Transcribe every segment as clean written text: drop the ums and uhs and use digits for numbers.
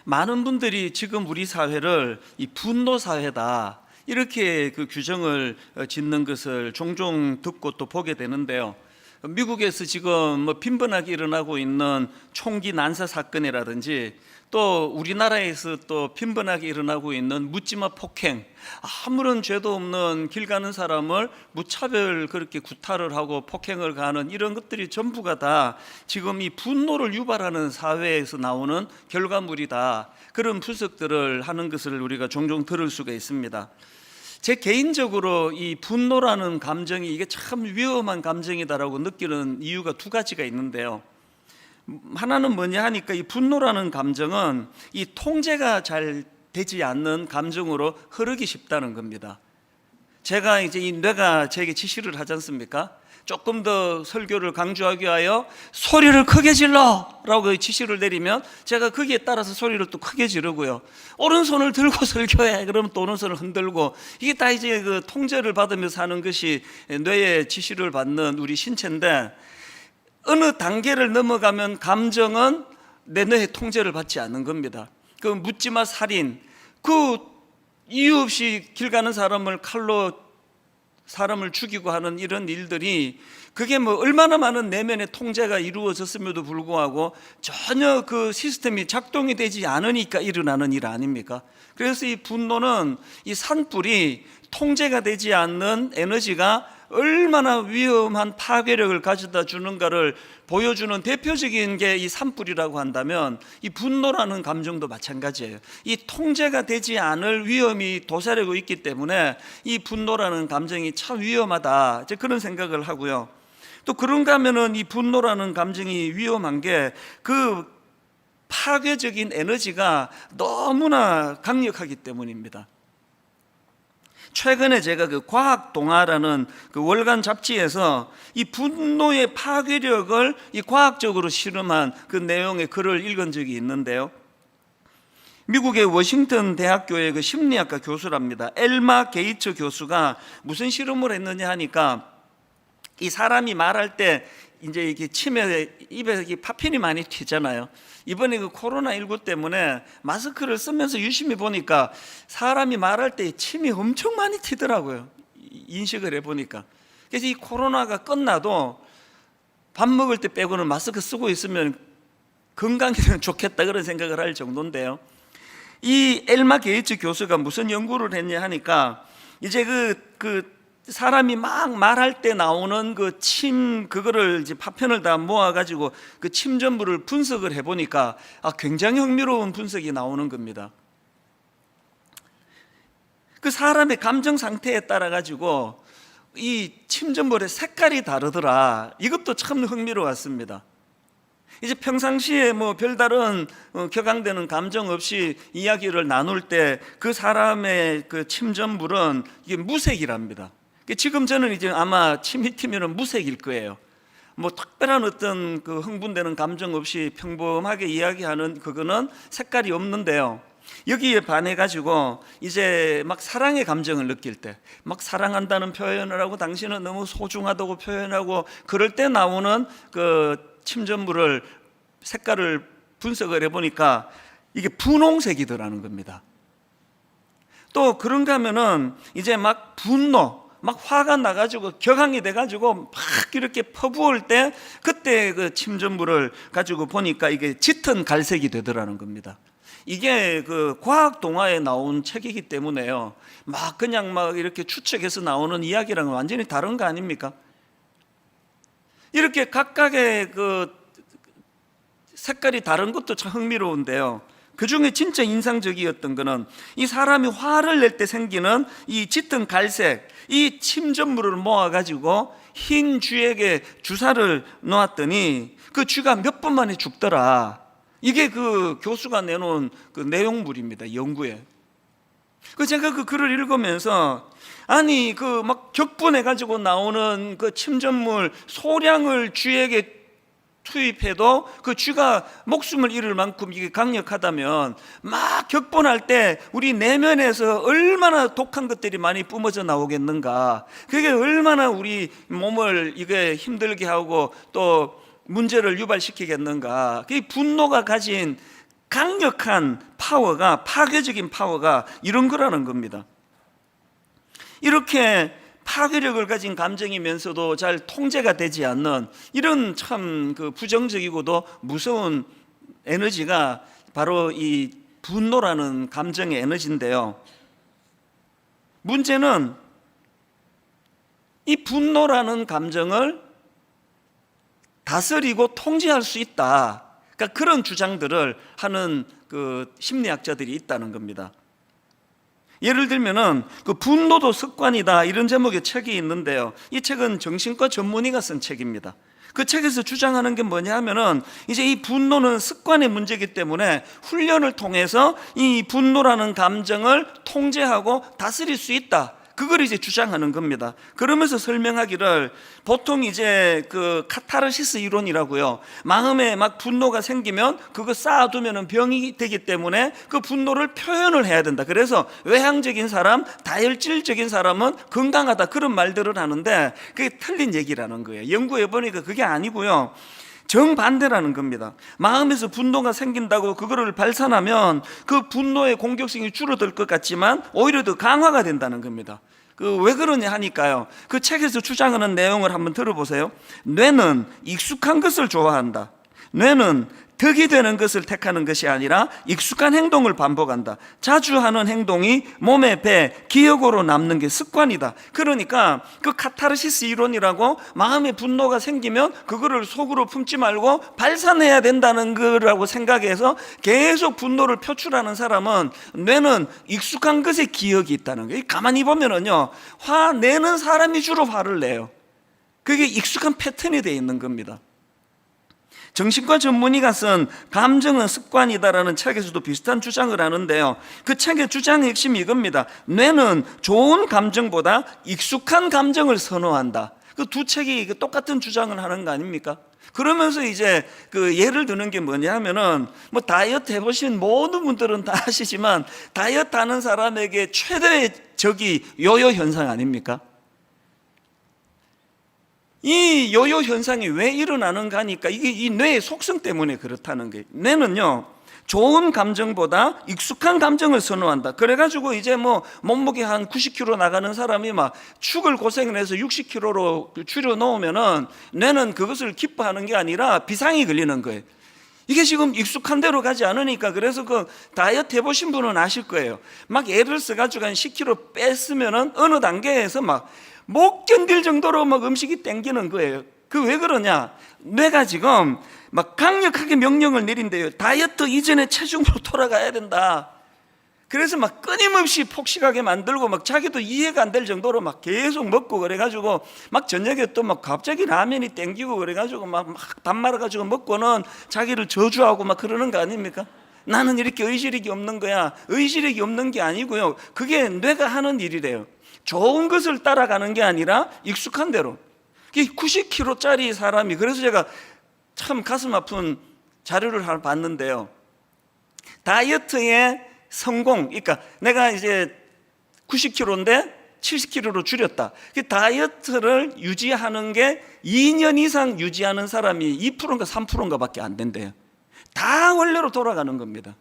많은 분들이 지금 우리 사회를 이 분노 사회다 이렇게 그 규정을 짓는 것을 종종 듣고 또 보게 되는데요. 미국에서 지금 빈번하게 일어나고 있는 총기 난사 사건이라든지 또 우리나라에서 또 빈번하게 일어나고 있는 묻지마 폭행, 아무런 죄도 없는 길 가는 사람을 무차별 그렇게 구타를 하고 폭행을 가하는 이런 것들이 전부가 다 지금 이 분노를 유발하는 사회에서 나오는 결과물이다, 그런 분석들을 하는 것을 우리가 종종 들을 수가 있습니다. 제 개인적으로 이 분노라는 감정이 이게 참 위험한 감정이다라고 느끼는 이유가 두 가지가 있는데요. 하나는 뭐냐 하니까 이 분노라는 감정은 이 통제가 잘 되지 않는 감정으로 흐르기 쉽다는 겁니다. 제가 이제 이 뇌가 제게 지시를 하지 않습니까? 조금 더 설교를 강조하기 위하여 소리를 크게 질러 라고 지시를 내리면 제가 거기에 따라서 소리를 또 크게 지르고요. 오른손을 들고 설교해 그러면 또 오른손을 흔들고, 이게 다 이제 그 통제를 받으면서 하는 것이 뇌의 지시를 받는 우리 신체인데, 어느 단계를 넘어가면 감정은 내 뇌의 통제를 받지 않는 겁니다. 그 묻지마 살인, 그 이유 없이 길 가는 사람을 칼로 사람을 죽이고 하는 이런 일들이 그게 뭐 얼마나 많은 내면의 통제가 이루어졌음에도 불구하고 전혀 그 시스템이 작동이 되지 않으니까 일어나는 일 아닙니까? 그래서 이 분노는 이 산불이 통제가 되지 않는 에너지가 얼마나 위험한 파괴력을 가져다 주는가를 보여주는 대표적인 게 이 산불이라고 한다면, 이 분노라는 감정도 마찬가지예요. 이 통제가 되지 않을 위험이 도사리고 있기 때문에 이 분노라는 감정이 참 위험하다, 이제 그런 생각을 하고요. 또 그런가 하면은 이 분노라는 감정이 위험한 게 그 파괴적인 에너지가 너무나 강력하기 때문입니다. 최근에 제가 그 과학동화라는 그 월간 잡지에서 이 분노의 파괴력을 이 과학적으로 실험한 그 내용의 글을 읽은 적이 있는데요. 미국의 워싱턴 대학교의 그 심리학과 교수랍니다. 엘마 게이츠 교수가 무슨 실험을 했느냐 하니까, 이 사람이 말할 때 이제 이게 침에 입에 파핀이 많이 튀잖아요. 이번에 그 코로나19 때문에 마스크를 쓰면서 유심히 보니까 사람이 말할 때 침이 엄청 많이 튀더라고요. 인식을 해보니까. 그래서 이 코로나가 끝나도 밥 먹을 때 빼고는 마스크 쓰고 있으면 건강에는 좋겠다, 그런 생각을 할 정도인데요. 이 엘마 게이츠 교수가 무슨 연구를 했냐 하니까, 이제 그 사람이 막 말할 때 나오는 그 침, 그거를 이제 파편을 다 모아가지고 그 침 전부를 분석을 해보니까 굉장히 흥미로운 분석이 나오는 겁니다. 그 사람의 감정 상태에 따라가지고 이 침 전부의 색깔이 다르더라. 이것도 참 흥미로웠습니다. 이제 평상시에 뭐 별다른 격앙되는 감정 없이 이야기를 나눌 때 그 사람의 그 침 전부는 이게 무색이랍니다. 지금 저는 이제 아마 침이 튀면 무색일 거예요. 뭐 특별한 어떤 그 흥분되는 감정 없이 평범하게 이야기하는 그거는 색깔이 없는데요. 여기에 반해 가지고 이제 막 사랑의 감정을 느낄 때, 막 사랑한다는 표현을 하고 당신은 너무 소중하다고 표현하고 그럴 때 나오는 그 침전물을 색깔을 분석을 해보니까 이게 분홍색이더라는 겁니다. 또 그런가 하면은 이제 막 분노, 막 화가 나가지고 격앙이 돼가지고 막 이렇게 퍼부을 때 그때 그 침전물을 가지고 보니까 이게 짙은 갈색이 되더라는 겁니다. 이게 그 과학 동화에 나온 책이기 때문에요. 막 그냥 막 이렇게 추측해서 나오는 이야기랑은 완전히 다른 거 아닙니까? 이렇게 각각의 그 색깔이 다른 것도 참 흥미로운데요. 그 중에 진짜 인상적이었던 거는 이 사람이 화를 낼 때 생기는 이 짙은 갈색, 이 침전물을 모아가지고 흰 쥐에게 주사를 놓았더니 그 쥐가 몇 분 만에 죽더라. 이게 그 교수가 내놓은 그 내용물입니다. 연구에. 제가 그 글을 읽으면서 아니 그 막 격분해가지고 나오는 그 침전물 소량을 쥐에게 투입해도 그 쥐가 목숨을 잃을 만큼 이게 강력하다면 막 격분할 때 우리 내면에서 얼마나 독한 것들이 많이 뿜어져 나오겠는가. 그게 얼마나 우리 몸을 이게 힘들게 하고 또 문제를 유발시키겠는가. 그 분노가 가진 강력한 파워가, 파괴적인 파워가 이런 거라는 겁니다. 이렇게 파괴력을 가진 감정이면서도 잘 통제가 되지 않는 이런 참 그 부정적이고도 무서운 에너지가 바로 이 분노라는 감정의 에너지인데요. 문제는 이 분노라는 감정을 다스리고 통제할 수 있다. 그러니까 그런 주장들을 하는 그 심리학자들이 있다는 겁니다. 예를 들면은 그 분노도 습관이다 이런 제목의 책이 있는데요. 이 책은 정신과 전문의가 쓴 책입니다. 그 책에서 주장하는 게 뭐냐 하면은 이제 이 분노는 습관의 문제이기 때문에 훈련을 통해서 이 분노라는 감정을 통제하고 다스릴 수 있다. 그걸 이제 주장하는 겁니다. 그러면서 설명하기를 보통 이제 그 카타르시스 이론이라고요. 마음에 막 분노가 생기면 그거 쌓아두면 병이 되기 때문에 그 분노를 표현을 해야 된다. 그래서 외향적인 사람, 다혈질적인 사람은 건강하다 그런 말들을 하는데 그게 틀린 얘기라는 거예요. 연구해 보니까 그게 아니고요. 정반대라는 겁니다. 마음에서 분노가 생긴다고 그거를 발산하면 그 분노의 공격성이 줄어들 것 같지만 오히려 더 강화가 된다는 겁니다. 그 왜 그러냐 하니까요. 그 책에서 주장하는 내용을 한번 들어보세요. 뇌는 익숙한 것을 좋아한다. 뇌는 덕이 되는 것을 택하는 것이 아니라 익숙한 행동을 반복한다. 자주 하는 행동이 몸에 배, 기억으로 남는 게 습관이다. 그러니까 그 카타르시스 이론이라고 마음에 분노가 생기면 그거를 속으로 품지 말고 발산해야 된다는 거라고 생각해서 계속 분노를 표출하는 사람은 뇌는 익숙한 것에 기억이 있다는 거예요. 가만히 보면은요, 화내는 사람이 주로 화를 내요. 그게 익숙한 패턴이 되어 있는 겁니다. 정신과 전문의가 쓴 감정은 습관이다라는 책에서도 비슷한 주장을 하는데요. 그 책의 주장의 핵심이 이겁니다. 뇌는 좋은 감정보다 익숙한 감정을 선호한다. 그 두 책이 똑같은 주장을 하는 거 아닙니까? 그러면서 이제 그 예를 드는 게 뭐냐 하면은 뭐 다이어트 해보신 모든 분들은 다 아시지만 다이어트 하는 사람에게 최대의 적이 요요 현상 아닙니까? 이 요요 현상이 왜 일어나는가 하니까 이게 이 뇌의 속성 때문에 그렇다는 거예요. 뇌는요, 좋은 감정보다 익숙한 감정을 선호한다. 그래가지고 이제 뭐 몸무게 한 90kg 나가는 사람이 막 축을 고생을 해서 60kg로 줄여 놓으면은 뇌는 그것을 기뻐하는 게 아니라 비상이 걸리는 거예요. 이게 지금 익숙한 대로 가지 않으니까. 그래서 그 다이어트 해보신 분은 아실 거예요. 막 애를 써가지고 한 10kg 뺐으면은 어느 단계에서 막 못 견딜 정도로 막 음식이 땡기는 거예요. 그 왜 그러냐? 뇌가 지금 막 강력하게 명령을 내린대요. 다이어트 이전에 체중으로 돌아가야 된다. 그래서 막 끊임없이 폭식하게 만들고 막 자기도 이해가 안 될 정도로 막 계속 먹고 그래가지고 막 저녁에 또 막 갑자기 라면이 땡기고 그래가지고 막 밥 말아가지고 먹고는 자기를 저주하고 막 그러는 거 아닙니까? 나는 이렇게 의지력이 없는 거야. 의지력이 없는 게 아니고요. 그게 뇌가 하는 일이래요. 좋은 것을 따라가는 게 아니라 익숙한 대로. 90kg짜리 사람이, 그래서 제가 참 가슴 아픈 자료를 하나 봤는데요. 다이어트의 성공, 그러니까 내가 이제 90kg인데 70kg로 줄였다. 그 다이어트를 유지하는 게 2년 이상 유지하는 사람이 2%인가 3%인가 밖에 안 된대요. 다 원래로 돌아가는 겁니다.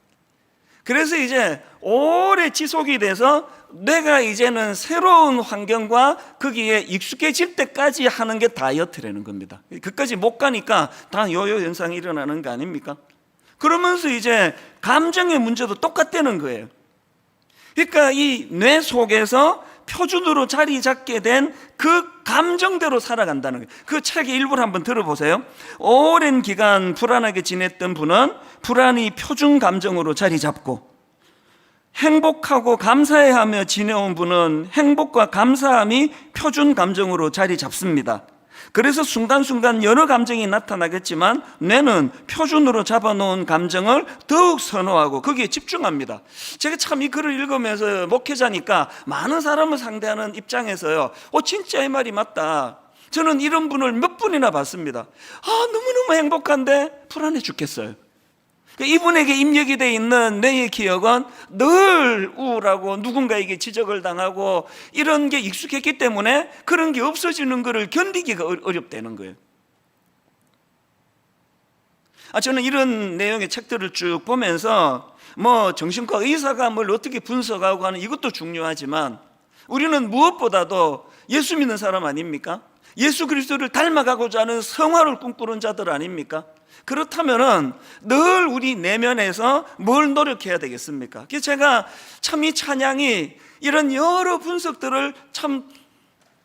그래서 이제 오래 지속이 돼서 뇌가 이제는 새로운 환경과 거기에 익숙해질 때까지 하는 게 다이어트라는 겁니다. 그까지 못 가니까 다 요요 현상이 일어나는 거 아닙니까? 그러면서 이제 감정의 문제도 똑같다는 거예요. 그러니까 이 뇌 속에서 표준으로 자리 잡게 된 그 감정대로 살아간다는 거예요. 그 책의 일부를 한번 들어보세요. 오랜 기간 불안하게 지냈던 분은 불안이 표준 감정으로 자리 잡고, 행복하고 감사해하며 지내온 분은 행복과 감사함이 표준 감정으로 자리 잡습니다. 그래서 순간순간 여러 감정이 나타나겠지만 뇌는 표준으로 잡아놓은 감정을 더욱 선호하고 거기에 집중합니다. 제가 참 이 글을 읽으면서 목회자니까 많은 사람을 상대하는 입장에서요, 진짜 이 말이 맞다. 저는 이런 분을 몇 분이나 봤습니다. 너무너무 행복한데 불안해 죽겠어요. 이분에게 입력이 되어 있는 뇌의 기억은 늘 우울하고 누군가에게 지적을 당하고 이런 게 익숙했기 때문에 그런 게 없어지는 것을 견디기가 어렵다는 거예요. 저는 이런 내용의 책들을 쭉 보면서 뭐 정신과 의사가 뭘 어떻게 분석하고 하는 이것도 중요하지만 우리는 무엇보다도 예수 믿는 사람 아닙니까? 예수 그리스도를 닮아가고자 하는 성화를 꿈꾸는 자들 아닙니까? 그렇다면은 늘 우리 내면에서 뭘 노력해야 되겠습니까? 그래서 제가 참 이 찬양이 이런 여러 분석들을 참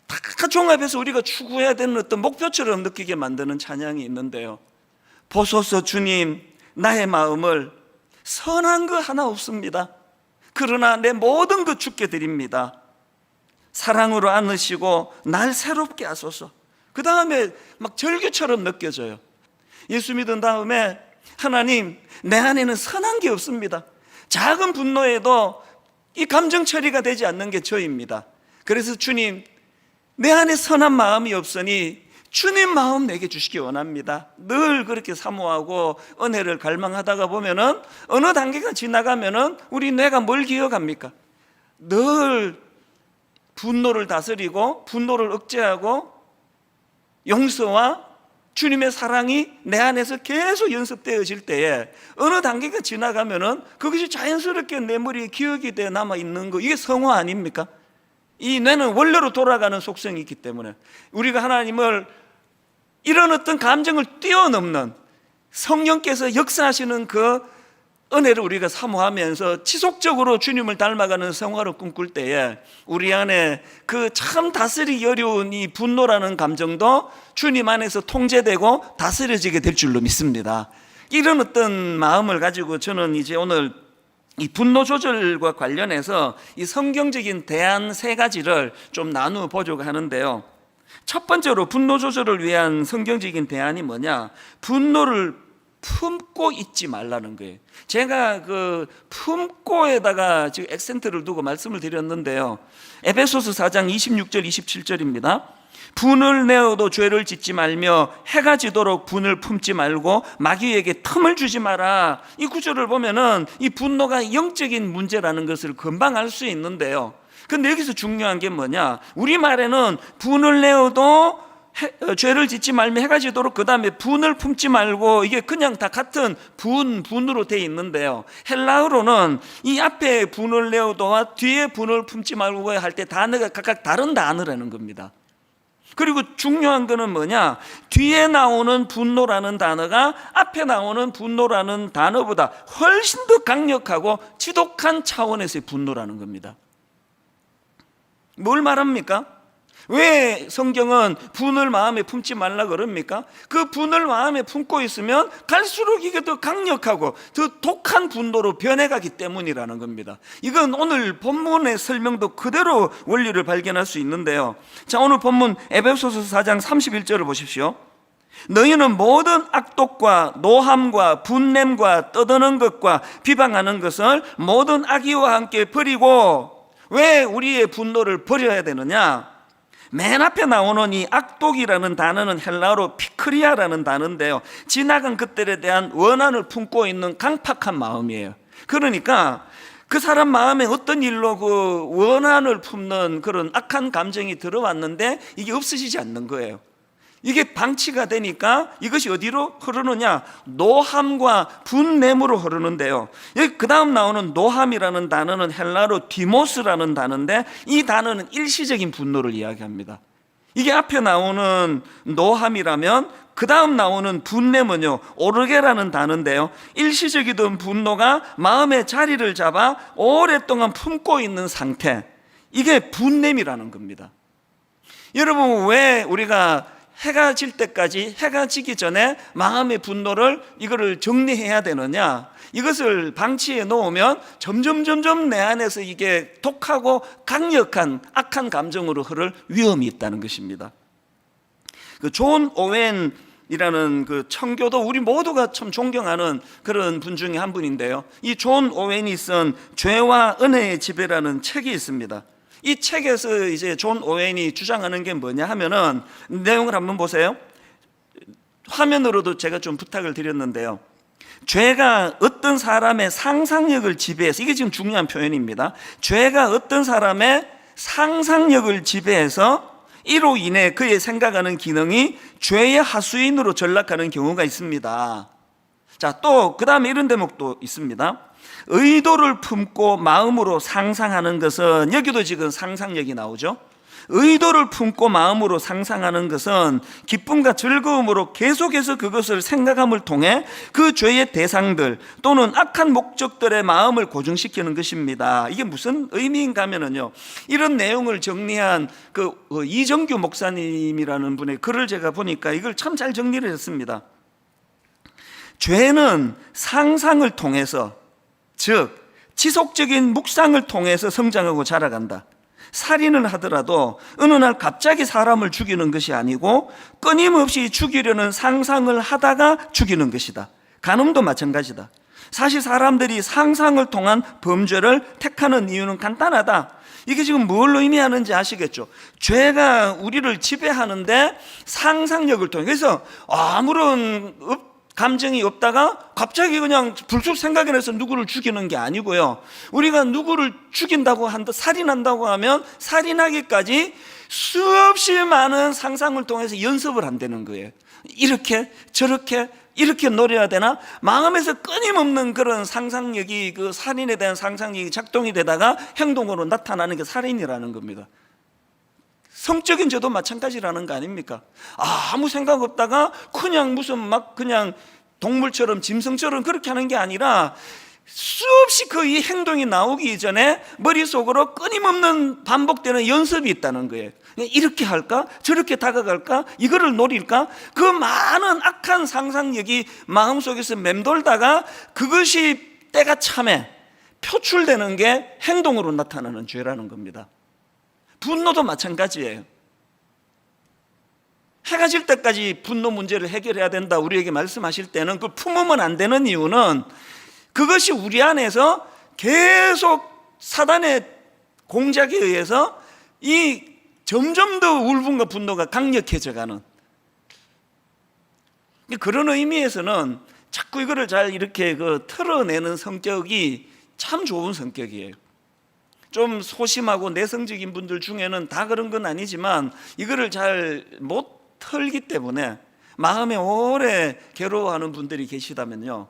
다 종합해서 우리가 추구해야 되는 어떤 목표처럼 느끼게 만드는 찬양이 있는데요. 보소서 주님, 나의 마음을 선한 거 하나 없습니다. 그러나 내 모든 것 주께 드립니다. 사랑으로 안으시고 날 새롭게 하소서. 그 다음에 막 절규처럼 느껴져요. 예수 믿은 다음에 하나님, 내 안에는 선한 게 없습니다. 작은 분노에도 이 감정 처리가 되지 않는 게 저입니다. 그래서 주님, 내 안에 선한 마음이 없으니 주님 마음 내게 주시기 원합니다. 늘 그렇게 사모하고 은혜를 갈망하다가 보면은 어느 단계가 지나가면은 우리 뇌가 뭘 기억합니까? 늘 분노를 다스리고 분노를 억제하고 용서와 주님의 사랑이 내 안에서 계속 연습되어질 때에 어느 단계가 지나가면은 그것이 자연스럽게 내 머리에 기억이 돼 남아 있는 거, 이게 성화 아닙니까? 이 뇌는 원래로 돌아가는 속성이 있기 때문에 우리가 하나님을 이런 어떤 감정을 뛰어넘는 성령께서 역사하시는 그 은혜를 우리가 사모하면서 지속적으로 주님을 닮아가는 생활을 꿈꿀 때에 우리 안에 그 참 다스리기 어려운 이 분노라는 감정도 주님 안에서 통제되고 다스려지게 될 줄로 믿습니다. 이런 어떤 마음을 가지고 저는 이제 오늘 이 분노 조절과 관련해서 이 성경적인 대안 세 가지를 좀 나누어 보려고 하는데요. 첫 번째로 분노 조절을 위한 성경적인 대안이 뭐냐? 분노를 품고 있지 말라는 거예요. 제가 그 품고에다가 지금 액센트를 두고 말씀을 드렸는데요. 에베소서 4장 26절 27절입니다. 분을 내어도 죄를 짓지 말며 해가 지도록 분을 품지 말고 마귀에게 틈을 주지 마라. 이 구절을 보면은 이 분노가 영적인 문제라는 것을 금방 알 수 있는데요. 근데 여기서 중요한 게 뭐냐? 우리말에는 분을 내어도 죄를 짓지 말며 해가 지도록, 그 다음에 분을 품지 말고, 이게 그냥 다 같은 분으로 되어 있는데요. 헬라어로는 이 앞에 분을 내어도와 뒤에 분을 품지 말고 할 때 단어가 각각 다른 단어라는 겁니다. 그리고 중요한 거는 뭐냐? 뒤에 나오는 분노라는 단어가 앞에 나오는 분노라는 단어보다 훨씬 더 강력하고 지독한 차원에서의 분노라는 겁니다. 뭘 말합니까? 왜 성경은 분을 마음에 품지 말라 그럽니까? 그 분을 마음에 품고 있으면 갈수록 이게 더 강력하고 더 독한 분노로 변해가기 때문이라는 겁니다. 이건 오늘 본문의 설명도 그대로 원리를 발견할 수 있는데요. 자, 오늘 본문 에베소서 4장 31절을 보십시오. 너희는 모든 악독과 노함과 분냄과 떠드는 것과 비방하는 것을 모든 악의와 함께 버리고. 왜 우리의 분노를 버려야 되느냐? 맨 앞에 나오는 이 악독이라는 단어는 헬라어로 피크리아라는 단어인데요, 지나간 것들에 대한 원한을 품고 있는 강팍한 마음이에요. 그러니까 그 사람 마음에 어떤 일로 그 원한을 품는 그런 악한 감정이 들어왔는데 이게 없어지지 않는 거예요. 이게 방치가 되니까 이것이 어디로 흐르느냐? 노함과 분냄으로 흐르는데요. 여기 그 다음 나오는 노함이라는 단어는 헬라어로 디모스라는 단어인데, 이 단어는 일시적인 분노를 이야기합니다. 이게 앞에 나오는 노함이라면 그 다음 나오는 분냄은요, 오르게라는 단어인데요, 일시적이던 분노가 마음의 자리를 잡아 오랫동안 품고 있는 상태, 이게 분냄이라는 겁니다. 여러분, 왜 우리가 해가 질 때까지, 해가 지기 전에 마음의 분노를 이거를 정리해야 되느냐? 이것을 방치해 놓으면 점점 내 안에서 이게 독하고 강력한 악한 감정으로 흐를 위험이 있다는 것입니다. 그 존 오웬이라는 그 청교도, 우리 모두가 참 존경하는 그런 분 중에 한 분인데요, 이 존 오웬이 쓴 죄와 은혜의 지배라는 책이 있습니다. 이 책에서 이제 존 오웬이 주장하는 게 뭐냐 하면은, 내용을 한번 보세요. 화면으로도 제가 좀 부탁을 드렸는데요, 죄가 어떤 사람의 상상력을 지배해서, 이게 지금 중요한 표현입니다. 죄가 어떤 사람의 상상력을 지배해서 이로 인해 그의 생각하는 기능이 죄의 하수인으로 전락하는 경우가 있습니다. 자, 또 그 다음에 이런 대목도 있습니다. 의도를 품고 마음으로 상상하는 것은, 여기도 지금 상상력이 나오죠. 의도를 품고 마음으로 상상하는 것은 기쁨과 즐거움으로 계속해서 그것을 생각함을 통해 그 죄의 대상들 또는 악한 목적들의 마음을 고정시키는 것입니다. 이게 무슨 의미인가 하면요, 이런 내용을 정리한 이정규 목사님이라는 분의 글을 제가 보니까 이걸 참 잘 정리를 했습니다. 죄는 상상을 통해서, 즉 지속적인 묵상을 통해서 성장하고 자라간다. 살인을 하더라도 어느 날 갑자기 사람을 죽이는 것이 아니고 끊임없이 죽이려는 상상을 하다가 죽이는 것이다. 간음도 마찬가지다. 사실 사람들이 상상을 통한 범죄를 택하는 이유는 간단하다. 이게 지금 뭘 의미하는지 아시겠죠? 죄가 우리를 지배하는데 상상력을 통해, 그래서 아무런 감정이 없다가 갑자기 그냥 불쑥 생각이 나서 누구를 죽이는 게 아니고요, 우리가 누구를 죽인다고 한다, 살인한다고 하면 살인하기까지 수없이 많은 상상을 통해서 연습을 한다는 거예요. 이렇게 저렇게 이렇게 노려야 되나? 마음에서 끊임없는 그런 상상력이, 그 살인에 대한 상상력이 작동이 되다가 행동으로 나타나는 게 살인이라는 겁니다. 성적인 죄도 마찬가지라는 거 아닙니까? 아무 생각 없다가 그냥 무슨 막 그냥 동물처럼 짐승처럼 그렇게 하는 게 아니라 수없이 그 이 행동이 나오기 전에 머릿속으로 끊임없는 반복되는 연습이 있다는 거예요. 이렇게 할까? 저렇게 다가갈까? 이거를 노릴까? 그 많은 악한 상상력이 마음속에서 맴돌다가 그것이 때가 참에 표출되는 게 행동으로 나타나는 죄라는 겁니다. 분노도 마찬가지예요. 해가 질 때까지 분노 문제를 해결해야 된다 우리에게 말씀하실 때는, 그걸 품으면 안 되는 이유는 그것이 우리 안에서 계속 사단의 공작에 의해서 이 점점 더 울분과 분노가 강력해져가는, 그런 의미에서는 자꾸 이거를 잘 이렇게 털어내는 성격이 참 좋은 성격이에요. 좀 소심하고 내성적인 분들 중에는 다 그런 건 아니지만 이거를 잘 못 털기 때문에 마음에 오래 괴로워하는 분들이 계시다면요,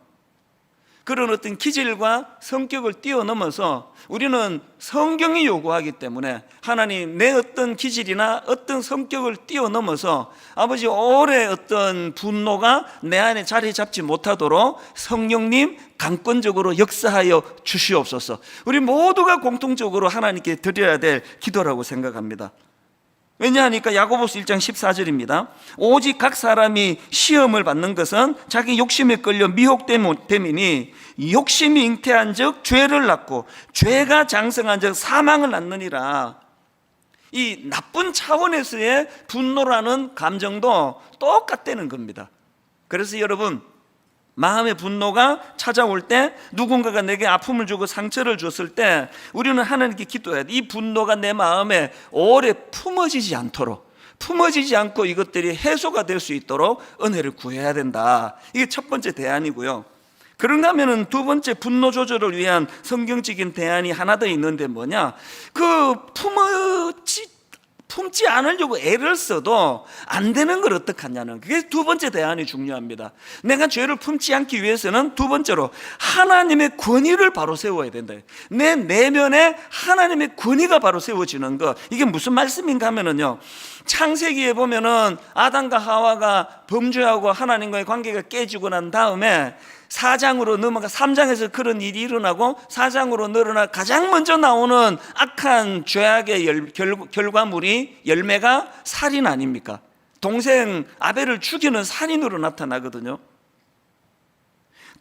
그런 어떤 기질과 성격을 뛰어넘어서 우리는 성경이 요구하기 때문에 하나님, 내 어떤 기질이나 어떤 성격을 뛰어넘어서 아버지 오래 어떤 분노가 내 안에 자리 잡지 못하도록 성령님 강권적으로 역사하여 주시옵소서. 우리 모두가 공통적으로 하나님께 드려야 될 기도라고 생각합니다. 왜냐하니까 야고보서 1장 14절입니다. 오직 각 사람이 시험을 받는 것은 자기 욕심에 끌려 미혹됨이니 욕심이 잉태한 즉 죄를 낳고 죄가 장성한 즉 사망을 낳느니라. 이 나쁜 차원에서의 분노라는 감정도 똑같다는 겁니다. 그래서 여러분, 마음의 분노가 찾아올 때, 누군가가 내게 아픔을 주고 상처를 줬을 때 우리는 하나님께 기도해야 돼. 이 분노가 내 마음에 오래 품어지지 않고 이것들이 해소가 될 수 있도록 은혜를 구해야 된다. 이게 첫 번째 대안이고요. 그런가 하면은 두 번째 분노 조절을 위한 성경적인 대안이 하나 더 있는데 뭐냐, 품지 않으려고 애를 써도 안 되는 걸 어떡하냐는, 그게 두 번째 대안이 중요합니다. 내가 죄를 품지 않기 위해서는 두 번째로 하나님의 권위를 바로 세워야 된다. 내 내면에 하나님의 권위가 바로 세워지는 거, 이게 무슨 말씀인가 하면은요, 창세기에 보면은 아담과 하와가 범죄하고 하나님과의 관계가 깨지고 난 다음에 4장으로 넘어가 3장에서 그런 일이 일어나고 4장으로 늘어나 가장 먼저 나오는 악한 죄악의 결과물이, 열매가 살인 아닙니까? 동생 아벨을 죽이는 살인으로 나타나거든요.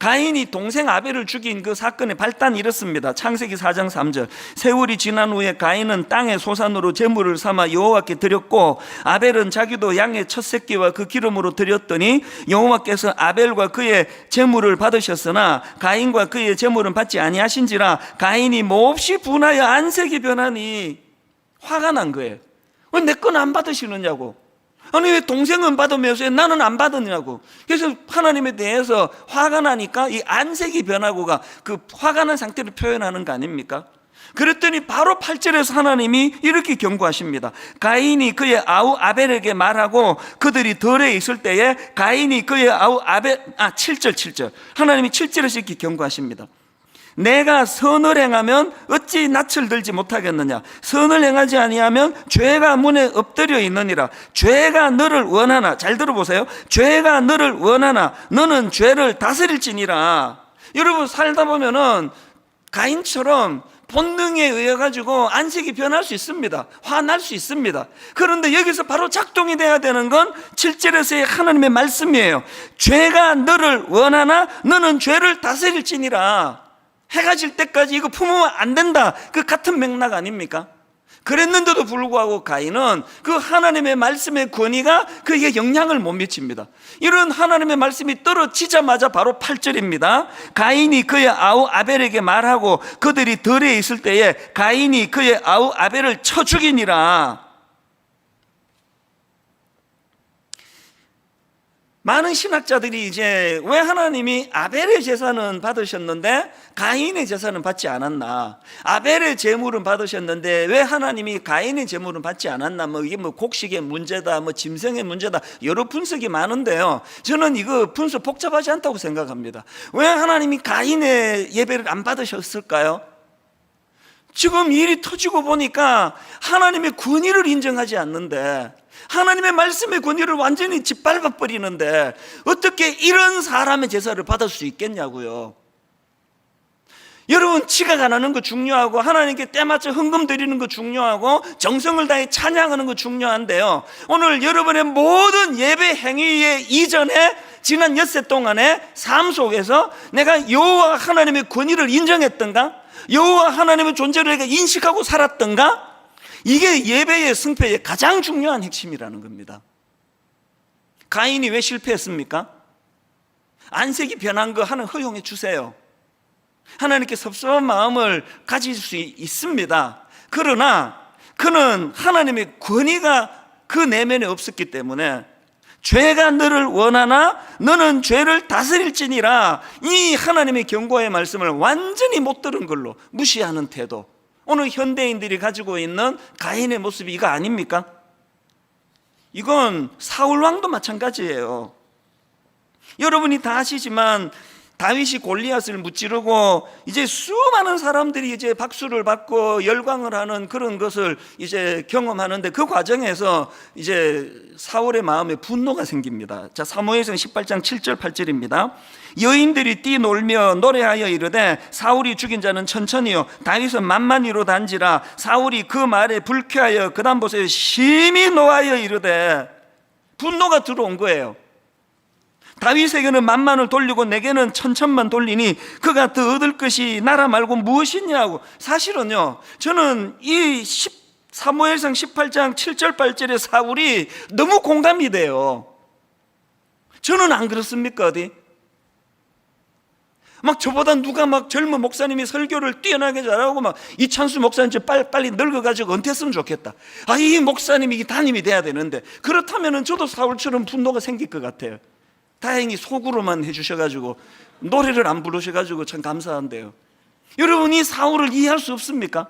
가인이 동생 아벨을 죽인 그 사건의 발단이 이렇습니다. 창세기 4장 3절. 세월이 지난 후에 가인은 땅의 소산으로 제물을 삼아 여호와께 드렸고 아벨은 자기도 양의 첫 새끼와 그 기름으로 드렸더니 여호와께서 아벨과 그의 제물을 받으셨으나 가인과 그의 제물은 받지 아니하신지라. 가인이 몹시 분하여 안색이 변하니 화가 난 거예요. 왜 내 건 안 받으시느냐고. 아니 왜 동생은 받으면서 왜 나는 안 받느냐고. 그래서 하나님에 대해서 화가 나니까 이 안색이 변하고가 그 화가 난 상태를 표현하는 거 아닙니까? 그랬더니 바로 8절에서 하나님이 이렇게 경고하십니다. 가인이 그의 아우 아벨에게 말하고 그들이 덜에 있을 때에 가인이 그의 아우 아벨 7절 하나님이 7절에서 이렇게 경고하십니다. 내가 선을 행하면 어찌 낯을 들지 못하겠느냐. 선을 행하지 아니하면 죄가 문에 엎드려 있느니라. 죄가 너를 원하나, 잘 들어보세요. 죄가 너를 원하나 너는 죄를 다스릴지니라. 여러분, 살다 보면은 가인처럼 본능에 의해 가지고 안색이 변할 수 있습니다. 화날 수 있습니다. 그런데 여기서 바로 작동이 돼야 되는 건 7절에서의 하나님의 말씀이에요. 죄가 너를 원하나 너는 죄를 다스릴지니라. 해가 질 때까지 이거 품으면 안 된다. 그 같은 맥락 아닙니까? 그랬는데도 불구하고 가인은 그 하나님의 말씀의 권위가 그에게 영향을 못 미칩니다. 이런 하나님의 말씀이 떨어지자마자 바로 8절입니다. 가인이 그의 아우 아벨에게 말하고 그들이 덜에 있을 때에 가인이 그의 아우 아벨을 쳐 죽이니라. 많은 신학자들이 이제 왜 하나님이 아벨의 제사는 받으셨는데 가인의 제사는 받지 않았나, 아벨의 제물은 받으셨는데 왜 하나님이 가인의 제물은 받지 않았나, 이게 곡식의 문제다, 짐승의 문제다, 여러 분석이 많은데요, 저는 이거 분석 복잡하지 않다고 생각합니다. 왜 하나님이 가인의 예배를 안 받으셨을까요? 지금 일이 터지고 보니까 하나님의 권위를 인정하지 않는데, 하나님의 말씀의 권위를 완전히 짓밟아 버리는데 어떻게 이런 사람의 제사를 받을 수 있겠냐고요. 여러분, 지각 안 하는 거 중요하고 하나님께 때맞춰 헌금 드리는 거 중요하고 정성을 다해 찬양하는 거 중요한데요, 오늘 여러분의 모든 예배 행위의 이전에 지난 엿새 동안의 삶 속에서 내가 여호와 하나님의 권위를 인정했던가, 여호와 하나님의 존재를 내가 인식하고 살았던가, 이게 예배의 승패의 가장 중요한 핵심이라는 겁니다. 가인이 왜 실패했습니까? 안색이 변한 거 하나님 허용해 주세요. 하나님께 섭섭한 마음을 가질 수 있습니다. 그러나 그는 하나님의 권위가 그 내면에 없었기 때문에 죄가 너를 원하나 너는 죄를 다스릴지니라, 이 하나님의 경고의 말씀을 완전히 못 들은 걸로 무시하는 태도, 오늘 현대인들이 가지고 있는 가인의 모습이 이거 아닙니까? 이건 사울왕도 마찬가지예요. 여러분이 다 아시지만 다윗이 골리앗을 무찌르고 이제 수많은 사람들이 이제 박수를 받고 열광을 하는 그런 것을 이제 경험하는데, 그 과정에서 이제 사울의 마음에 분노가 생깁니다. 자, 사무엘상 18장 7절 8절입니다. 여인들이 뛰놀며 노래하여 이르되 사울이 죽인 자는 천천히요 다윗은 만만히로 단지라. 사울이 그 말에 불쾌하여 그 다음 보세요, 심히 노하여 이르되, 분노가 들어온 거예요. 다윗에게는 만만을 돌리고 내게는 천천만 돌리니 그가 더 얻을 것이 나라 말고 무엇이냐고. 사실은요, 저는 이 사무엘상 18장 7절 8절의 사울이 너무 공감이 돼요. 저는 안 그렇습니까? 어디? 저보다 누가 젊은 목사님이 설교를 뛰어나게 잘하고 이찬수 목사님 빨리 늙어가지고 은퇴했으면 좋겠다. 이 목사님이 이 담임이 돼야 되는데, 그렇다면 저도 사울처럼 분노가 생길 것 같아요. 다행히 속으로만 해주셔가지고 노래를 안 부르셔가지고 참 감사한데요. 여러분이 사울을 이해할 수 없습니까?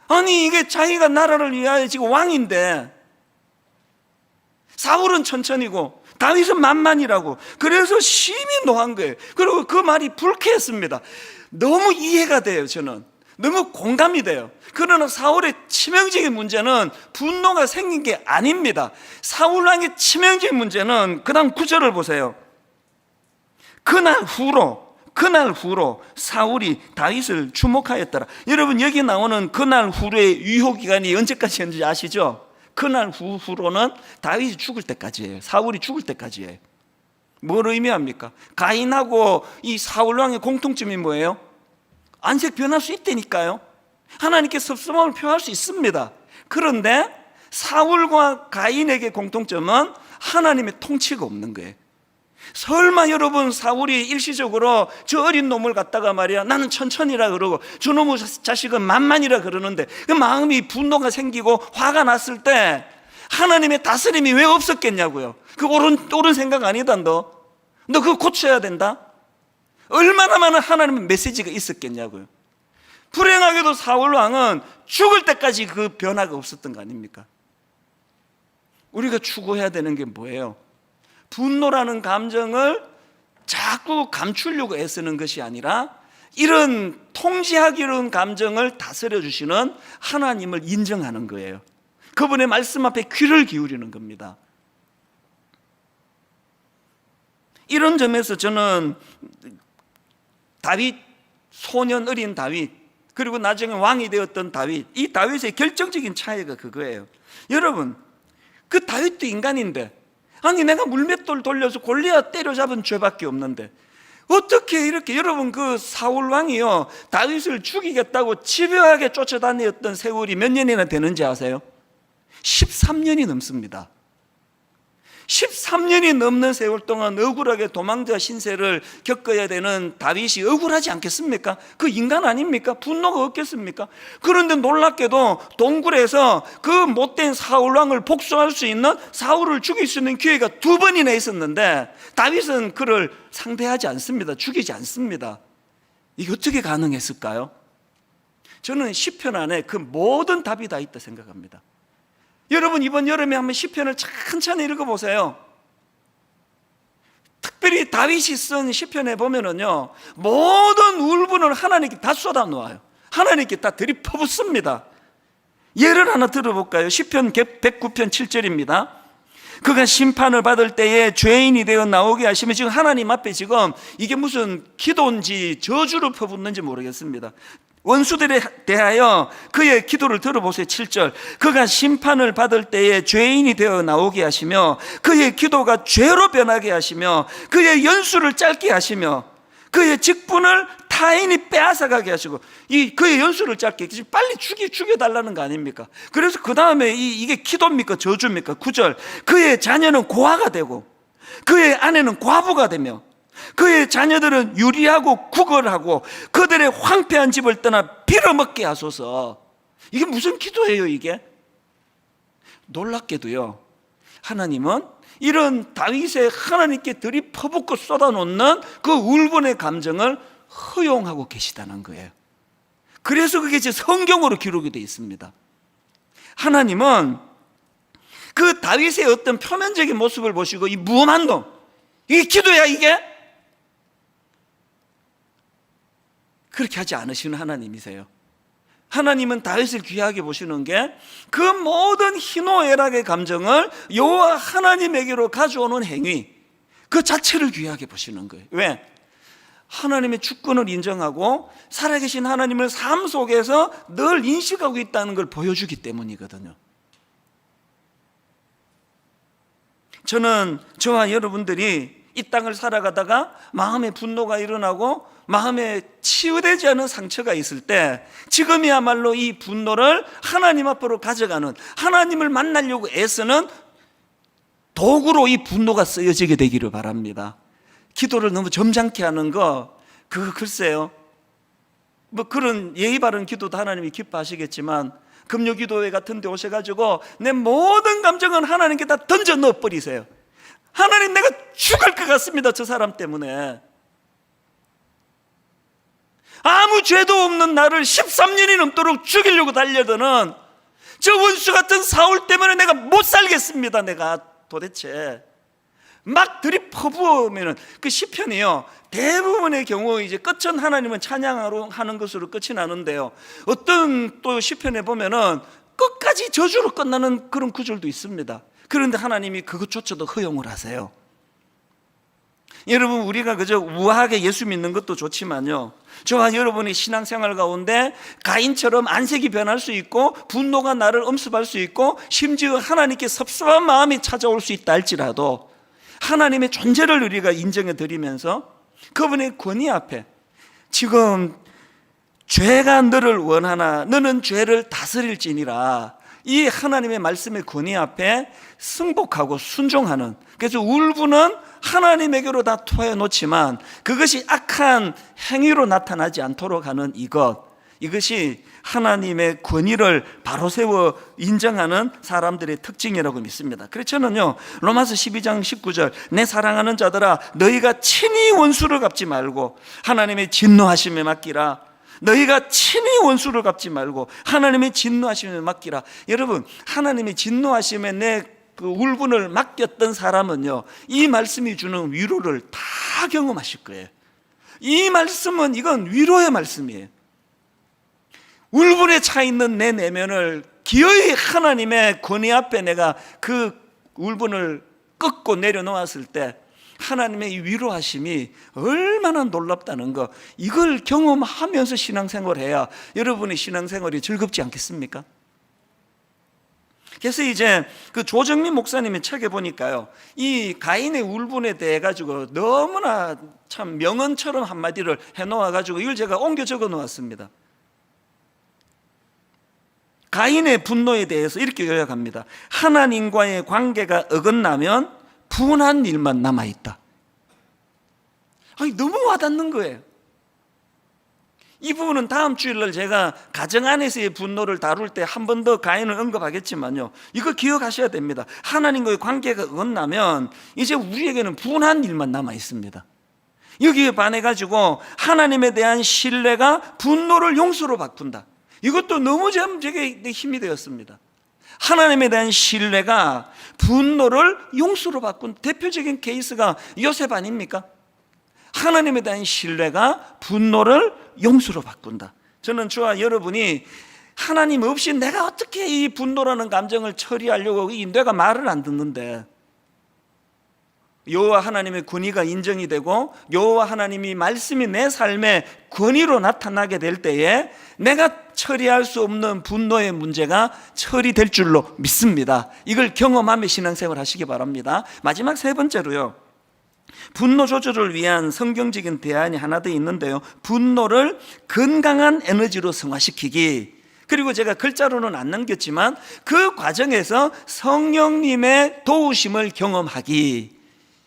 아니, 이게 자기가 나라를 위하여 지금 왕인데 사울은 천천히고 다윗은 만만이라고, 그래서 심히 노한 거예요. 그리고 그 말이 불쾌했습니다. 너무 이해가 돼요. 저는 너무 공감이 돼요. 그러나 사울의 치명적인 문제는 분노가 생긴 게 아닙니다. 사울왕의 치명적인 문제는 그 다음 9절을 보세요. 그날 후로 사울이 다윗을 주목하였더라. 여러분, 여기 나오는 그날 후로의 유효기간이 언제까지였는지 아시죠? 그날 후로는 다윗이 죽을 때까지예요. 사울이 죽을 때까지예요. 뭘 의미합니까? 가인하고 이 사울왕의 공통점이 뭐예요? 안색 변할 수 있다니까요. 하나님께 섭섭함을 표할 수 있습니다. 그런데 사울과 가인에게 공통점은 하나님의 통치가 없는 거예요. 설마 여러분, 사울이 일시적으로 저 어린 놈을 갖다가 말이야 나는 천천히라 그러고 저놈의 자식은 만만이라 그러는데 그 마음이 분노가 생기고 화가 났을 때 하나님의 다스림이 왜 없었겠냐고요. 그 옳은 생각 아니다. 너 그거 고쳐야 된다. 얼마나 많은 하나님의 메시지가 있었겠냐고요. 불행하게도 사울 왕은 죽을 때까지 그 변화가 없었던 거 아닙니까? 우리가 추구해야 되는 게 뭐예요? 분노라는 감정을 자꾸 감추려고 애쓰는 것이 아니라 이런 통제하기로운 감정을 다스려 주시는 하나님을 인정하는 거예요. 그분의 말씀 앞에 귀를 기울이는 겁니다. 이런 점에서 저는 다윗, 소년 어린 다윗, 그리고 나중에 왕이 되었던 다윗, 이 다윗의 결정적인 차이가 그거예요. 여러분, 그 다윗도 인간인데, 아니 내가 물맷돌 돌려서 골리앗 때려잡은 죄밖에 없는데 어떻게 이렇게, 여러분 그 사울 왕이요 다윗을 죽이겠다고 집요하게 쫓아다녔던 세월이 몇 년이나 되는지 아세요? 13년이 넘습니다. 13년이 넘는 세월 동안 억울하게 도망자 신세를 겪어야 되는 다윗이 억울하지 않겠습니까? 그 인간 아닙니까? 분노가 없겠습니까? 그런데 놀랍게도 동굴에서 그 못된 사울왕을 복수할 수 있는, 사울을 죽일 수 있는 기회가 2번이나 있었는데 다윗은 그를 상대하지 않습니다. 죽이지 않습니다. 이게 어떻게 가능했을까요? 저는 시편 안에 그 모든 답이 다 있다 생각합니다. 여러분 이번 여름에 한번 시편을 천천히 읽어보세요. 특별히 다윗이 쓴 시편에 보면은요 모든 울분을 하나님께 다 쏟아놓아요. 하나님께 다 들이퍼붓습니다. 예를 하나 들어볼까요? 시편 109편 7절입니다. 그가 심판을 받을 때에 죄인이 되어 나오게 하시면, 지금 하나님 앞에 지금 이게 무슨 기도인지 저주를 퍼붓는지 모르겠습니다. 원수들에 대하여 그의 기도를 들어보세요. 7절, 그가 심판을 받을 때에 죄인이 되어 나오게 하시며 그의 기도가 죄로 변하게 하시며 그의 연수를 짧게 하시며 그의 직분을 타인이 빼앗아가게 하시고, 그의 연수를 짧게, 빨리 죽여달라는 거 아닙니까? 그래서 그 다음에 이게 기도입니까 저주입니까? 9절, 그의 자녀는 고아가 되고 그의 아내는 과부가 되며 그의 자녀들은 유리하고 구걸하고 그들의 황폐한 집을 떠나 빌어먹게 하소서. 이게 무슨 기도예요 이게? 놀랍게도요 하나님은 이런 다윗의 하나님께 들이퍼붓고 쏟아놓는 그 울분의 감정을 허용하고 계시다는 거예요. 그래서 그게 이제 성경으로 기록이 되어 있습니다. 하나님은 그 다윗의 어떤 표면적인 모습을 보시고 이 무엄한 놈, 이게 기도야 이게? 그렇게 하지 않으시는 하나님이세요. 하나님은 다윗을 귀하게 보시는 게 그 모든 희노애락의 감정을 여호와 하나님에게로 가져오는 행위, 그 자체를 귀하게 보시는 거예요. 왜? 하나님의 주권을 인정하고 살아계신 하나님을 삶 속에서 늘 인식하고 있다는 걸 보여주기 때문이거든요. 저는 저와 여러분들이 이 땅을 살아가다가 마음에 분노가 일어나고 마음에 치유되지 않은 상처가 있을 때 지금이야말로 이 분노를 하나님 앞으로 가져가는, 하나님을 만나려고 애쓰는 도구로 이 분노가 쓰여지게 되기를 바랍니다. 기도를 너무 점잖게 하는 거, 그거 글쎄요, 뭐 그런 예의 바른 기도도 하나님이 기뻐하시겠지만 금요기도회 같은 데 오셔가지고 내 모든 감정은 하나님께 다 던져 넣어버리세요. 하나님, 내가 죽을 것 같습니다 저 사람 때문에. 아무 죄도 없는 나를 13년이 넘도록 죽이려고 달려드는 저 원수 같은 사울 때문에 내가 못 살겠습니다. 내가 도대체 막 들이퍼부으면 그 시편이요 대부분의 경우 이제 끝은 하나님은 찬양하러 하는 것으로 끝이 나는데요, 어떤 또 시편에 보면은 끝까지 저주로 끝나는 그런 구절도 있습니다. 그런데 하나님이 그것조차도 허용을 하세요. 여러분, 우리가 그저 우아하게 예수 믿는 것도 좋지만요, 저와 여러분의 신앙생활 가운데 가인처럼 안색이 변할 수 있고 분노가 나를 엄습할 수 있고 심지어 하나님께 섭섭한 마음이 찾아올 수 있다 할지라도 하나님의 존재를 우리가 인정해 드리면서 그분의 권위 앞에, 지금 죄가 너를 원하나 너는 죄를 다스릴지니라, 이 하나님의 말씀의 권위 앞에 승복하고 순종하는, 그래서 울분은 하나님에게로 다 토해놓지만 그것이 악한 행위로 나타나지 않도록 하는 이것이 하나님의 권위를 바로 세워 인정하는 사람들의 특징이라고 믿습니다. 그래서 저는요 로마서 12장 19절, 내 사랑하는 자들아 너희가 친히 원수를 갚지 말고 하나님의 진노하심에 맡기라. 너희가 친히 원수를 갚지 말고 하나님의 진노하심에 맡기라. 여러분, 하나님의 진노하심에 내 그 울분을 맡겼던 사람은요, 이 말씀이 주는 위로를 다 경험하실 거예요. 이 말씀은 이건 위로의 말씀이에요. 울분에 차 있는 내 내면을 기어이 하나님의 권위 앞에 내가 그 울분을 꺾고 내려놓았을 때 하나님의 이 위로하심이 얼마나 놀랍다는 거, 이걸 경험하면서 신앙생활을 해야 여러분의 신앙생활이 즐겁지 않겠습니까? 그래서 이제 그 조정민 목사님의 책에 보니까요, 이 가인의 울분에 대해 가지고 너무나 참 명언처럼 한마디를 해놓아 가지고 이걸 제가 옮겨 적어 놓았습니다. 가인의 분노에 대해서 이렇게 요약합니다. 하나님과의 관계가 어긋나면 분한 일만 남아있다. 아니, 너무 와닿는 거예요. 이 부분은 다음 주일날 제가 가정 안에서의 분노를 다룰 때 한 번 더 가인을 언급하겠지만요, 이거 기억하셔야 됩니다. 하나님과의 관계가 어긋나면 이제 우리에게는 분한 일만 남아있습니다. 여기에 반해가지고 하나님에 대한 신뢰가 분노를 용서로 바꾼다. 이것도 너무 제게 힘이 되었습니다. 하나님에 대한 신뢰가 분노를 용서로 바꾼 대표적인 케이스가 요셉 아닙니까? 하나님에 대한 신뢰가 분노를 용서로 바꾼다. 저는 저와 여러분이 하나님 없이 내가 어떻게 이 분노라는 감정을 처리하려고 이 뇌가 말을 안 듣는데, 여호와 하나님의 권위가 인정이 되고 여호와 하나님이 말씀이 내 삶의 권위로 나타나게 될 때에 내가 처리할 수 없는 분노의 문제가 처리될 줄로 믿습니다. 이걸 경험하며 신앙생활 하시기 바랍니다. 마지막 세 번째로요, 분노 조절을 위한 성경적인 대안이 하나 더 있는데요, 분노를 건강한 에너지로 승화시키기. 그리고 제가 글자로는 안 남겼지만 그 과정에서 성령님의 도우심을 경험하기.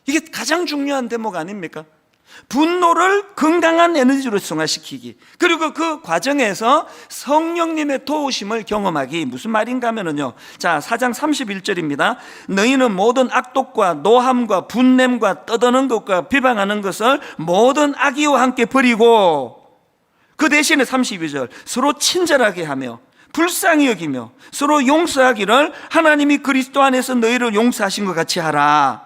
이게 가장 중요한 대목 아닙니까? 분노를 건강한 에너지로 승화시키기, 그리고 그 과정에서 성령님의 도우심을 경험하기. 무슨 말인가 하면요, 자, 4장 31절입니다. 너희는 모든 악독과 노함과 분냄과 떠드는 것과 비방하는 것을 모든 악의와 함께 버리고, 그 대신에 32절, 서로 친절하게 하며 불쌍히 여기며 서로 용서하기를 하나님이 그리스도 안에서 너희를 용서하신 것 같이 하라.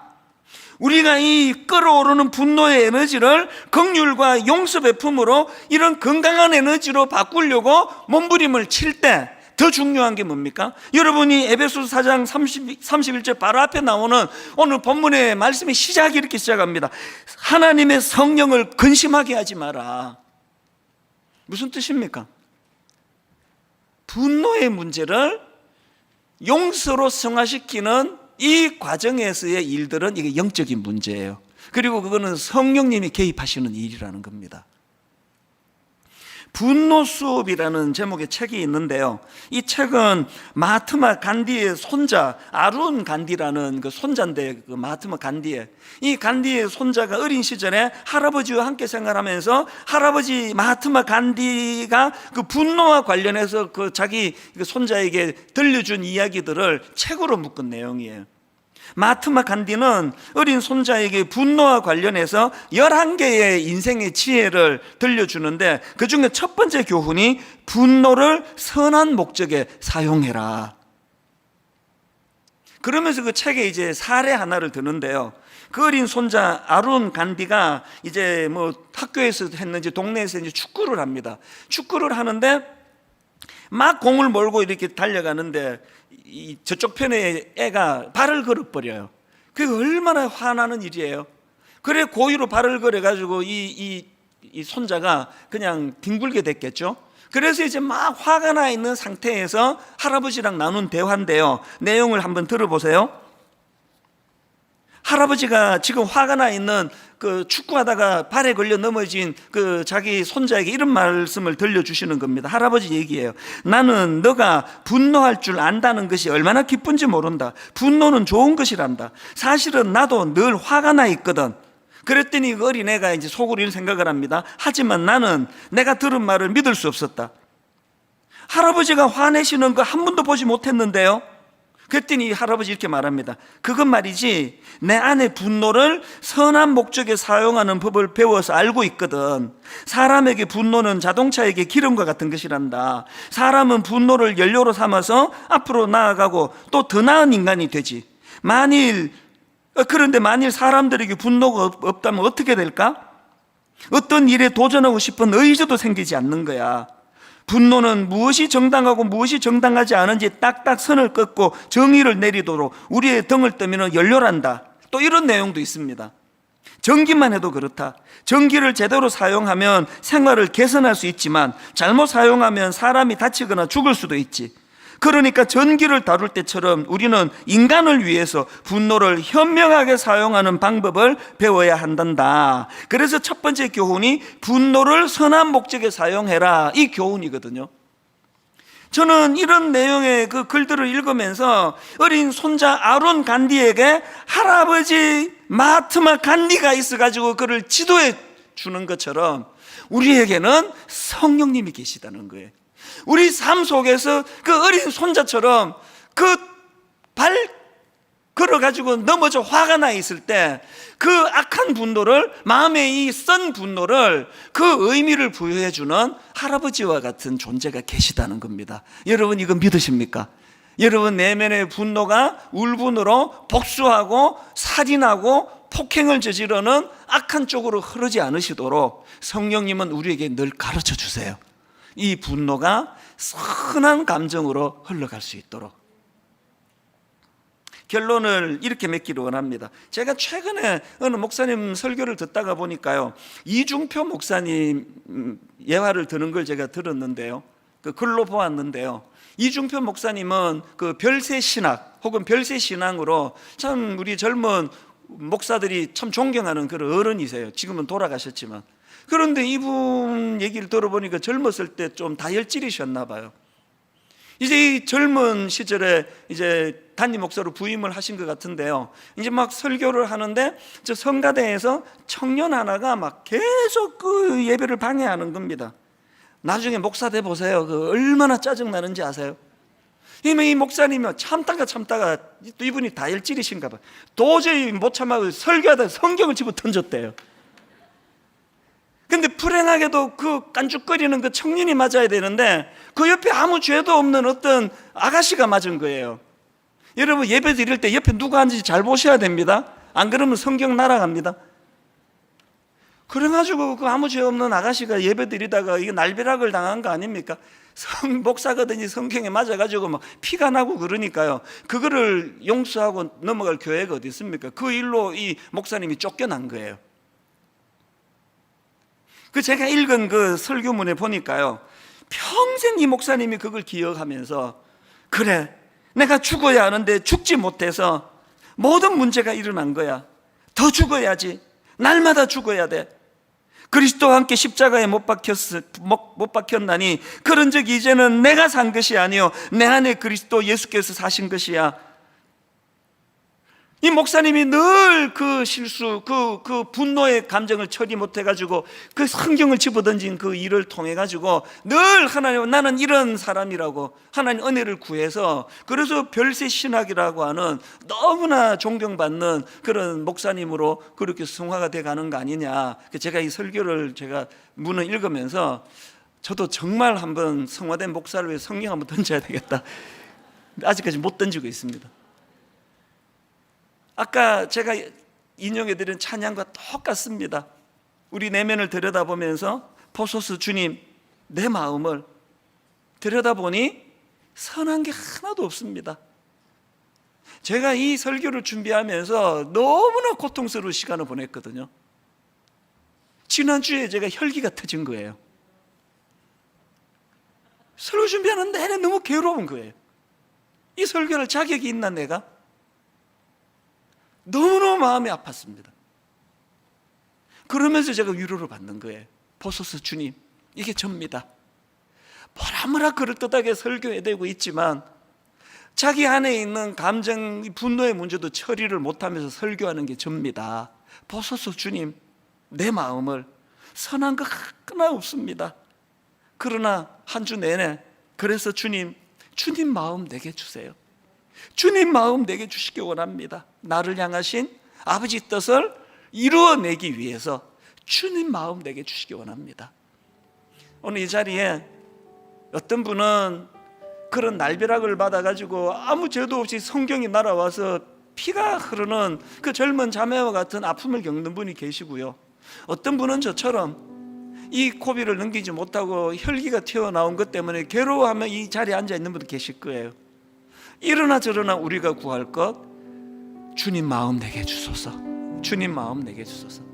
우리가 이 끓어오르는 분노의 에너지를 긍휼과 용서 베품으로 이런 건강한 에너지로 바꾸려고 몸부림을 칠 때 더 중요한 게 뭡니까? 여러분이 에베소서 4장 31절 바로 앞에 나오는 오늘 본문의 말씀의 시작이 이렇게 시작합니다. 하나님의 성령을 근심하게 하지 마라. 무슨 뜻입니까? 분노의 문제를 용서로 승화시키는 이 과정에서의 일들은 이게 영적인 문제예요. 그리고 그거는 성령님이 개입하시는 일이라는 겁니다. 분노 수업이라는 제목의 책이 있는데요, 이 책은 마하트마 간디의 손자 아룬 간디라는 그 손자인데, 그 마하트마 간디의 이 간디의 손자가 어린 시절에 할아버지와 함께 생활하면서 할아버지 마하트마 간디가 그 분노와 관련해서 그 자기 그 손자에게 들려준 이야기들을 책으로 묶은 내용이에요. 마하트마 간디는 어린 손자에게 분노와 관련해서 11개의 인생의 지혜를 들려주는데, 그 중에 첫 번째 교훈이 분노를 선한 목적에 사용해라. 그러면서 그 책에 이제 사례 하나를 드는데요, 그 어린 손자 아룬 간디가 이제 뭐 학교에서 했는지 동네에서 이제 축구를 합니다. 축구를 하는데 막 공을 몰고 이렇게 달려가는데 이 저쪽 편에 애가 발을 걸어버려요. 그게 얼마나 화나는 일이에요. 그래 고의로 발을 걸어가지고 이 손자가 그냥 뒹굴게 됐겠죠. 그래서 이제 막 화가 나 있는 상태에서 할아버지랑 나눈 대화인데요, 내용을 한번 들어보세요. 할아버지가 지금 화가 나 있는 그 축구하다가 발에 걸려 넘어진 그 자기 손자에게 이런 말씀을 들려주시는 겁니다. 할아버지 얘기예요. 나는 너가 분노할 줄 안다는 것이 얼마나 기쁜지 모른다. 분노는 좋은 것이란다. 사실은 나도 늘 화가 나 있거든. 그랬더니 그 어린애가 이제 속으로 이런 생각을 합니다. 하지만 나는 내가 들은 말을 믿을 수 없었다. 할아버지가 화내시는 거 한 번도 보지 못했는데요, 그랬더니 할아버지 이렇게 말합니다. 그건 말이지, 내 안에 분노를 선한 목적에 사용하는 법을 배워서 알고 있거든. 사람에게 분노는 자동차에게 기름과 같은 것이란다. 사람은 분노를 연료로 삼아서 앞으로 나아가고 또 더 나은 인간이 되지. 그런데 만일 사람들에게 분노가 없다면 어떻게 될까? 어떤 일에 도전하고 싶은 의지도 생기지 않는 거야. 분노는 무엇이 정당하고 무엇이 정당하지 않은지 딱딱 선을 긋고 정의를 내리도록 우리의 등을 뜨면 연료란다. 또 이런 내용도 있습니다. 전기만 해도 그렇다. 전기를 제대로 사용하면 생활을 개선할 수 있지만 잘못 사용하면 사람이 다치거나 죽을 수도 있지. 그러니까 전기를 다룰 때처럼 우리는 인간을 위해서 분노를 현명하게 사용하는 방법을 배워야 한단다. 그래서 첫 번째 교훈이 분노를 선한 목적에 사용해라, 이 교훈이거든요. 저는 이런 내용의 그 글들을 읽으면서 어린 손자 아론 간디에게 할아버지 마하트마 간디가 있어가지고 그를 지도해 주는 것처럼 우리에게는 성령님이 계시다는 거예요. 우리 삶 속에서 그 어린 손자처럼 그 발 걸어가지고 넘어져 화가 나 있을 때 그 악한 분노를, 마음의 이 쓴 분노를 그 의미를 부여해 주는 할아버지와 같은 존재가 계시다는 겁니다. 여러분, 이거 믿으십니까? 여러분 내면의 분노가 울분으로 복수하고 살인하고 폭행을 저지르는 악한 쪽으로 흐르지 않으시도록 성령님은 우리에게 늘 가르쳐 주세요. 이 분노가 선한 감정으로 흘러갈 수 있도록. 결론을 이렇게 맺기를 원합니다. 제가 최근에 어느 목사님 설교를 듣다가 보니까요, 이중표 목사님 예화를 드는 걸 제가 들었는데요, 그 글로 보았는데요, 이중표 목사님은 그 별세 신학 혹은 별세 신앙으로 참 우리 젊은 목사들이 참 존경하는 그런 어른이세요. 지금은 돌아가셨지만. 그런데 이분 얘기를 들어보니까 젊었을 때 좀 다혈질이셨나 봐요. 이제 이 젊은 시절에 이제 담임 목사로 부임을 하신 것 같은데요, 이제 막 설교를 하는데 저 성가대에서 청년 하나가 막 계속 그 예배를 방해하는 겁니다. 나중에 목사 돼 보세요. 그 얼마나 짜증 나는지 아세요? 이 목사님이 참다가 또 이분이 다혈질이신가 봐. 도저히 못 참아서 설교하다가 성경을 집어 던졌대요. 근데 불행하게도 그 깐죽거리는 그 청년이 맞아야 되는데 그 옆에 아무 죄도 없는 어떤 아가씨가 맞은 거예요. 여러분, 예배 드릴 때 옆에 누가 앉는지 잘 보셔야 됩니다. 안 그러면 성경 날아갑니다. 그래가지고 그 아무 죄 없는 아가씨가 예배 드리다가 이게 날벼락을 당한 거 아닙니까? 목사거든요. 성경에 맞아가지고 막 피가 나고 그러니까요, 그거를 용서하고 넘어갈 교회가 어디 있습니까? 그 일로 이 목사님이 쫓겨난 거예요. 그 제가 읽은 그 설교문에 보니까요, 평생 이 목사님이 그걸 기억하면서, 그래, 내가 죽어야 하는데 죽지 못해서 모든 문제가 일어난 거야. 더 죽어야지. 날마다 죽어야 돼. 그리스도와 함께 십자가에 못 박혔나니 그런 적이 이제는 내가 산 것이 아니요 내 안에 그리스도 예수께서 사신 것이야. 이 목사님이 늘 그 실수, 그 분노의 감정을 처리 못해가지고 그 성경을 집어던진 그 일을 통해가지고 늘 하나님, 나는 이런 사람이라고 하나님 은혜를 구해서, 그래서 별세 신학이라고 하는 너무나 존경받는 그런 목사님으로 그렇게 성화가 돼가는 거 아니냐. 제가 이 설교를 제가 문을 읽으면서 저도 정말 한번 성화된 목사를 위해 성경 한번 던져야 되겠다. 아직까지 못 던지고 있습니다. 아까 제가 인용해드린 찬양과 똑같습니다. 우리 내면을 들여다보면서 보소서 주님, 내 마음을 들여다보니 선한 게 하나도 없습니다. 제가 이 설교를 준비하면서 너무나 고통스러운 시간을 보냈거든요. 지난주에 제가 혈기가 터진 거예요. 설교 준비하는 내내 너무 괴로운 거예요. 이 설교를 자격이 있나 내가? 너무너무 마음이 아팠습니다. 그러면서 제가 위로를 받는 거예요. 보소서 주님, 이게 접니다. 뭐라 그럴듯하게 설교해대고 있지만 자기 안에 있는 감정, 분노의 문제도 처리를 못하면서 설교하는 게 접니다. 보소서 주님, 내 마음을, 선한 거 하나 없습니다. 그러나 한 주 내내, 그래서 주님 마음 내게 주세요. 주님 마음 내게 주시기 원합니다. 나를 향하신 아버지 뜻을 이루어내기 위해서 주님 마음 내게 주시기 원합니다. 오늘 이 자리에 어떤 분은 그런 날벼락을 받아가지고 아무 죄도 없이 성경이 날아와서 피가 흐르는 그 젊은 자매와 같은 아픔을 겪는 분이 계시고요, 어떤 분은 저처럼 이 고비를 넘기지 못하고 혈기가 튀어나온 것 때문에 괴로워하며 이 자리에 앉아 있는 분도 계실 거예요. 이러나 저러나 우리가 구할 것, 주님 마음 내게 주소서. 주님 마음 내게 주소서.